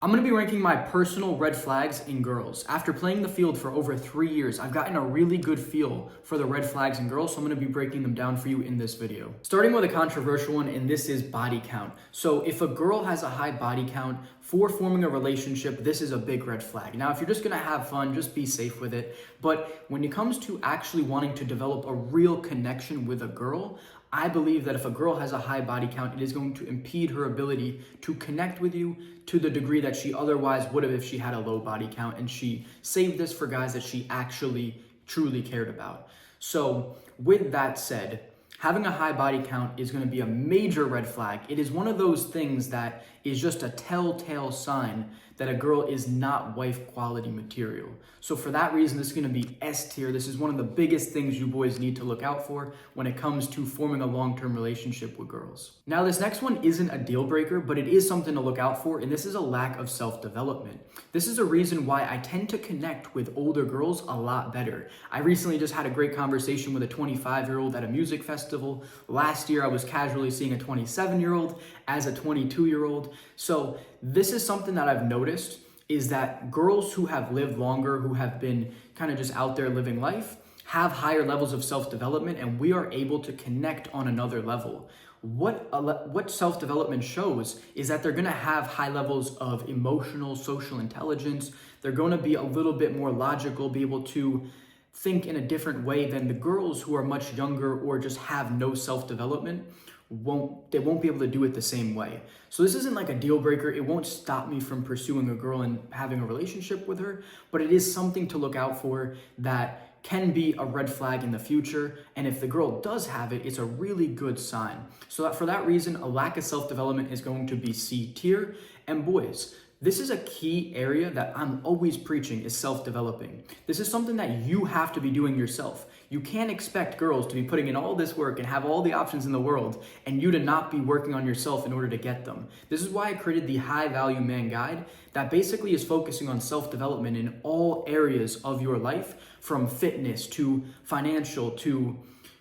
I'm going to be ranking my personal red flags in girls. After playing the field for over 3 years, I've gotten a really good feel for the red flags in girls, so I'm going to be breaking them down for you in this video. Starting with a controversial one, and this is body count. So if a girl has a high body count for forming a relationship, this is a big red flag. Now, if you're just going to have fun, just be safe with it. But when it comes to actually wanting to develop a real connection with a girl, I believe that if a girl has a high body count, it is going to impede her ability to connect with you to the degree that she otherwise would have if she had a low body count and she saved this for guys that she actually truly cared about. So with that said, having a high body count is going to be a major red flag. It is one of those things that is just a telltale sign that a girl is not wife quality material. So for that reason, this is going to be S tier. This is one of the biggest things you boys need to look out for when it comes to forming a long-term relationship with girls. Now, this next one isn't a deal breaker, but it is something to look out for, and this is a lack of self-development. This is a reason why I tend to connect with older girls a lot better. I recently just had a great conversation with a 25-year-old at a music festival. Last year, I was casually seeing a 27-year-old as a 22-year-old. So this is something that I've noticed is that girls who have lived longer, who have been kind of just out there living life, have higher levels of self-development, and we are able to connect on another level. What self-development shows is that they're going to have high levels of emotional, social intelligence. They're going to be a little bit more logical, be able to think in a different way than the girls who are much younger or just have no self-development. They won't be able to do it the same way. So this isn't like a deal breaker. It won't stop me from pursuing a girl and having a relationship with her, but it is something to look out for that can be a red flag in the future. And if the girl does have it, it's a really good sign. So that for that reason, a lack of self-development is going to be C tier. And boys, this is a key area that I'm always preaching is self-developing. This is something that you have to be doing yourself. You can't expect girls to be putting in all this work and have all the options in the world and you to not be working on yourself in order to get them. This is why I created the High Value Man Guide that basically is focusing on self-development in all areas of your life, from fitness to financial to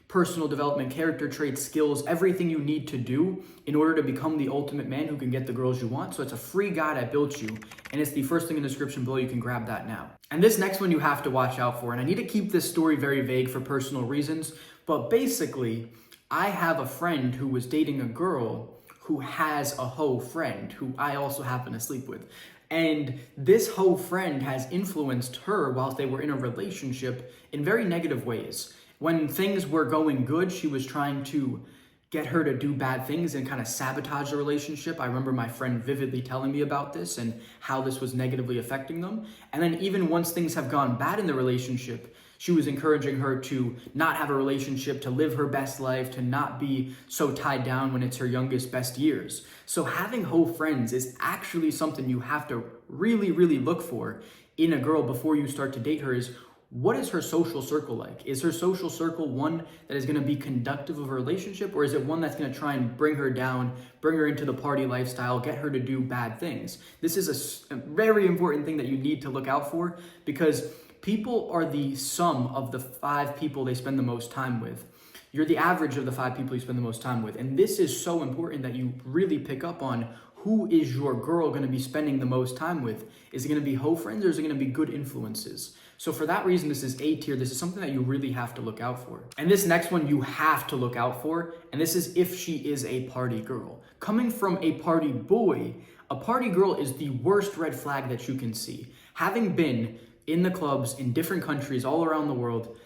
personal development, character traits, skills, everything you need to do in order to become the ultimate man who can get the girls you want. So it's a free guide I built you, and it's the first thing in the description below. You can grab that now. And this next one you have to watch out for, and I need to keep this story very vague for personal reasons, but basically, I have a friend who was dating a girl who has a hoe friend who I also happen to sleep with. And this hoe friend has influenced her whilst they were in a relationship in very negative ways. When things were going good, she was trying to get her to do bad things and kind of sabotage the relationship. I remember my friend vividly telling me about this and how this was negatively affecting them. And then even once things have gone bad in the relationship, she was encouraging her to not have a relationship, to live her best life, to not be so tied down when it's her youngest, best years. So having hoe friends is actually something you have to really, really look for in a girl before you start to date her. Is what is her social circle like? Is her social circle one that is going to be conductive of a relationship, or is it one that's going to try and bring her down, bring her into the party lifestyle, get her to do bad things? This is a very important thing that you need to look out for, because people are the sum of the 5 people they spend the most time with. You're the average of the 5 people you spend the most time with. And this is so important that you really pick up on who is your girl going to be spending the most time with. Is it going to be hoe friends, or is it going to be good influences? So for that reason, this is A tier. This is something that you really have to look out for. And this next one you have to look out for, and this is if she is a party girl. Coming from a party boy, a party girl is the worst red flag that you can see. Having been in the clubs in different countries all around the world,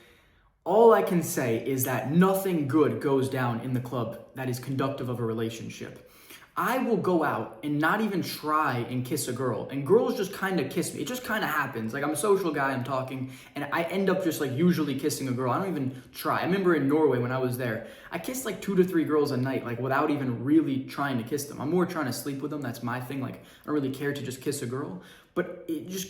all I can say is that nothing good goes down in the club that is conductive of a relationship. I will go out and not even try and kiss a girl, and girls just kind of kiss me. It just kind of happens. Like, I'm a social guy, I'm talking, and I end up just like usually kissing a girl. I don't even try. I remember in Norway when I was there, I kissed like 2 to 3 girls a night, like without even really trying to kiss them. I'm more trying to sleep with them. That's my thing. Like, I don't really care to just kiss a girl, but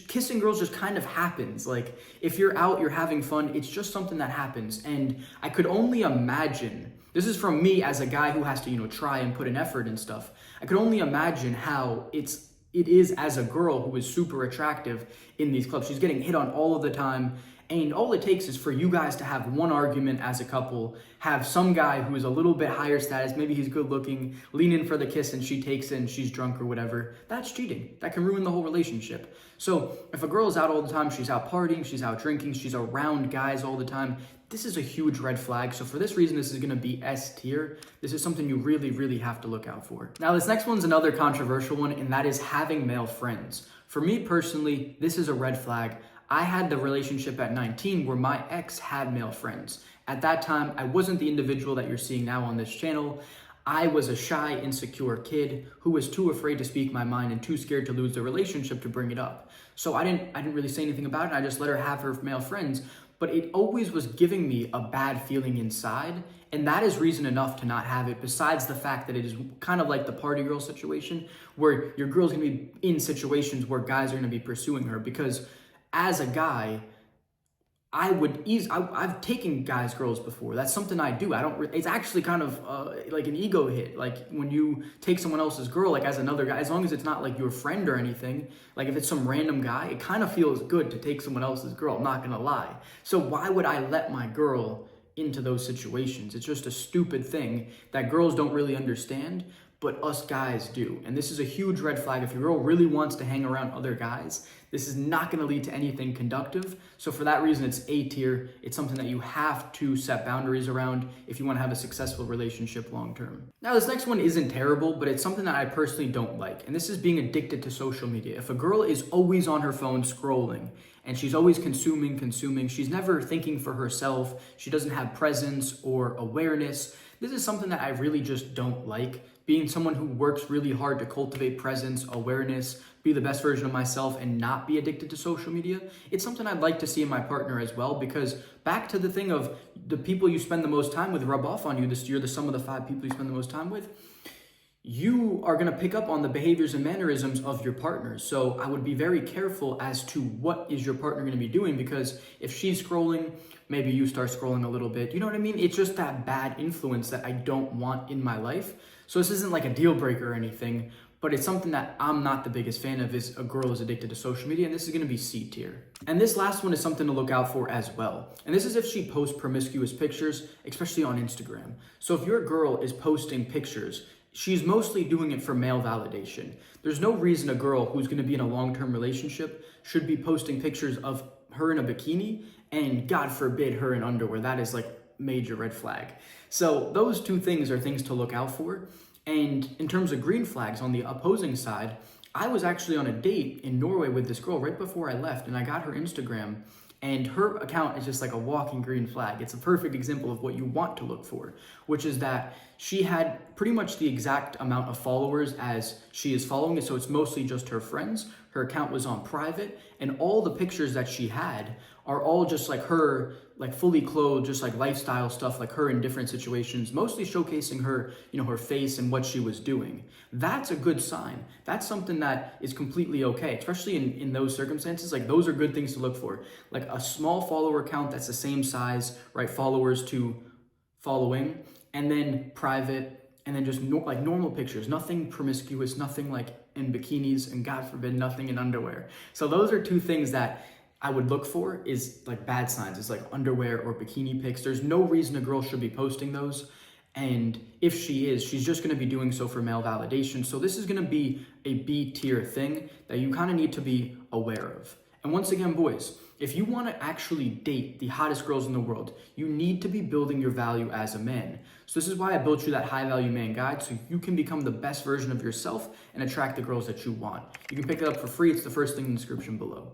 kissing girls just kind of happens. Like, if you're out, you're having fun, it's just something that happens. And I could only imagine, this is from me as a guy who has to, try and put an effort and stuff. I could only imagine how it is as a girl who is super attractive in these clubs. She's getting hit on all of the time, And all it takes is for you guys to have one argument as a couple, have some guy who is a little bit higher status, maybe he's good looking, lean in for the kiss and she takes it and she's drunk or whatever. That's cheating. That can ruin the whole relationship. So if a girl is out all the time, she's out partying, she's out drinking, she's around guys all the time, this is a huge red flag. So for this reason, this is going to be S tier. This is something you really, really have to look out for. Now, this next one's another controversial one, and that is having male friends. For me personally, this is a red flag. I had the relationship at 19 where my ex had male friends. At that time, I wasn't the individual that you're seeing now on this channel. I was a shy, insecure kid who was too afraid to speak my mind and too scared to lose the relationship to bring it up. So I didn't really say anything about it. I just let her have her male friends. But it always was giving me a bad feeling inside. And that is reason enough to not have it, besides the fact that it is kind of like the party girl situation, where your girl's gonna be in situations where guys are gonna be pursuing her. Because as a guy, I've taken guys' girls before. That's something I do. It's actually kind of like an ego hit. Like when you take someone else's girl, like as another guy, as long as it's not like your friend or anything, like if it's some random guy, it kind of feels good to take someone else's girl, I'm not gonna lie. So why would I let my girl into those situations? It's just a stupid thing that girls don't really understand, but us guys do. And this is a huge red flag. If your girl really wants to hang around other guys, this is not gonna lead to anything conductive. So for that reason, it's A tier. It's something that you have to set boundaries around if you wanna have a successful relationship long-term. Now, this next one isn't terrible, but it's something that I personally don't like. And this is being addicted to social media. If a girl is always on her phone scrolling, and she's always consuming, she's never thinking for herself, she doesn't have presence or awareness, this is something that I really just don't like. Being someone who works really hard to cultivate presence, awareness, be the best version of myself, and not be addicted to social media, it's something I'd like to see in my partner as well, because back to the thing of the people you spend the most time with rub off on you. You're the sum of the 5 people you spend the most time with. You are going to pick up on the behaviors and mannerisms of your partner. So I would be very careful as to what is your partner going to be doing, because if she's scrolling, maybe you start scrolling a little bit. You know what I mean? It's just that bad influence that I don't want in my life. So this isn't like a deal breaker or anything, but it's something that I'm not the biggest fan of, is a girl is addicted to social media, and this is going to be C tier. And this last one is something to look out for as well. And this is if she posts promiscuous pictures, especially on Instagram. So if your girl is posting pictures, she's mostly doing it for male validation. There's no reason a girl who's going to be in a long-term relationship should be posting pictures of her in a bikini and, God forbid, her in underwear. That is like major red flag. So those two things are things to look out for. And in terms of green flags on the opposing side, I was actually on a date in Norway with this girl right before I left, and I got her Instagram, and her account is just like a walking green flag. It's a perfect example of what you want to look for, which is that she had pretty much the exact amount of followers as she is following it. So it's mostly just her friends. Her account was on private, and all the pictures that she had are all just like her, like fully clothed, just like lifestyle stuff, like her in different situations, mostly showcasing her, her face and what she was doing. That's a good sign. That's something that is completely okay, especially in those circumstances. Like, those are good things to look for. Like a small follower count that's the same size, right? Followers to following, and then private, and then just like normal pictures, nothing promiscuous, nothing like in bikinis, and God forbid, nothing in underwear. So those are two things that I would look for, is like bad signs. It's like underwear or bikini pics. There's no reason a girl should be posting those. And if she is, she's just gonna be doing so for male validation. So this is gonna be a B tier thing that you kind of need to be aware of. And once again, boys, if you want to actually date the hottest girls in the world, you need to be building your value as a man. So this is why I built you that high value man guide, so you can become the best version of yourself and attract the girls that you want. You can pick it up for free. It's the first thing in the description below.